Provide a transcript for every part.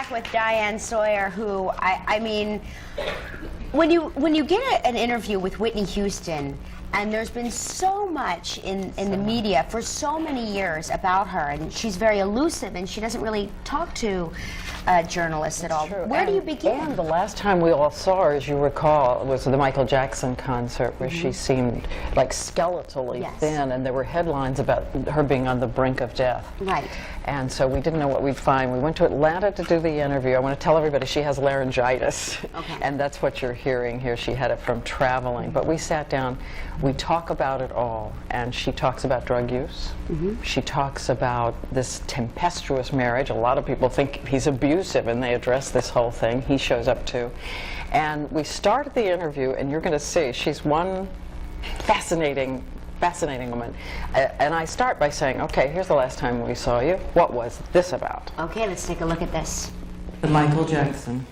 back with Diane Sawyer, who I mean, when you get an interview with Whitney Houston, and there's been so much in the media for so many years about her, and she's very elusive, and she doesn't really talk to journalists at all. Where do you begin? And the last time we all saw her, as you recall, was the Michael Jackson concert, where she seemed like skeletally thin, and there were headlines about her being on the brink of death. Right. And so we didn't know what we'd find. We went to Atlanta to do the interview. I want to tell everybody she has laryngitis, and that's what you're hearing here. She had it from traveling. But we sat down, we talk about it all, and she talks about drug use. She talks about this tempestuous marriage. A lot of people think he's abusive, and they address this whole thing. He shows up too. And we started the interview, and you're going to see she's one fascinating woman. And I start by saying, okay, here's the last time we saw you. What was this about? Okay, let's take a look at this. The Michael Jackson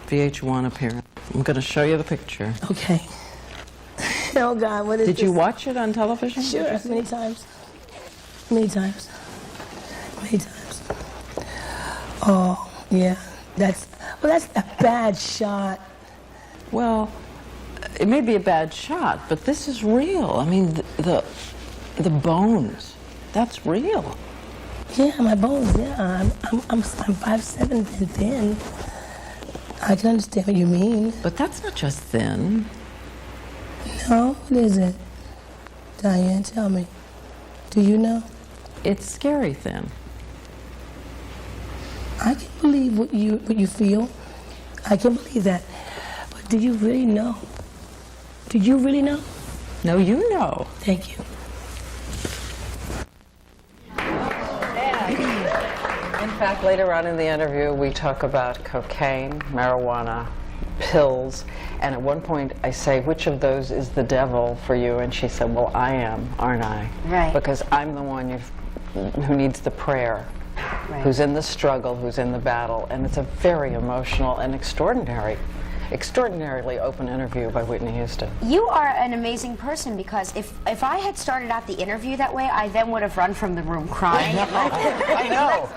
VH1 appearance. I'm going to show you the picture. Okay. Oh, God, what is this? Did you watch it on television? Sure, many times. Many times. Many times. Oh, yeah. That's a bad shot. Well, it may be a bad shot, but this is real. I mean, the bones, that's real. Yeah, my bones, yeah. I'm 5'7" and thin. I can understand what you mean. But that's not just thin. No, what is it? Diane, tell me. Do you know? It's scary thin. I can believe what you feel. I can believe that. But do you really know? Do you really know? No, you know. Thank you. In fact, later on in the interview, we talk about cocaine, marijuana, pills, and at one point I say, which of those is the devil for you? And she said, well, I am, aren't I? Right. Because I'm the one who needs the prayer, who's in the struggle, who's in the battle, and it's a very emotional and extraordinarily open interview by Whitney Houston. You are an amazing person, because if I had started out the interview that way, I then would have run from the room crying. I know.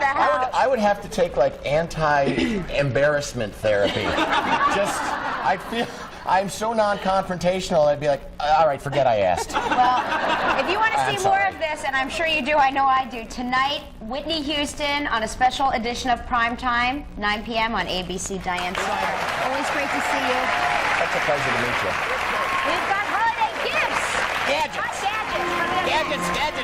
I would have to take like anti-embarrassment therapy. I'd feel I'm so non-confrontational. I'd be like, all right, forget I asked. Well, if you want to see more of this, and I'm sure you do, I know I do, tonight, Whitney Houston on a special edition of Primetime, 9 p.m. on ABC. Diane Sawyer. Always great to see you. Such a pleasure to meet you. We've got holiday gifts. Gadgets. Hot gadgets. Gadgets.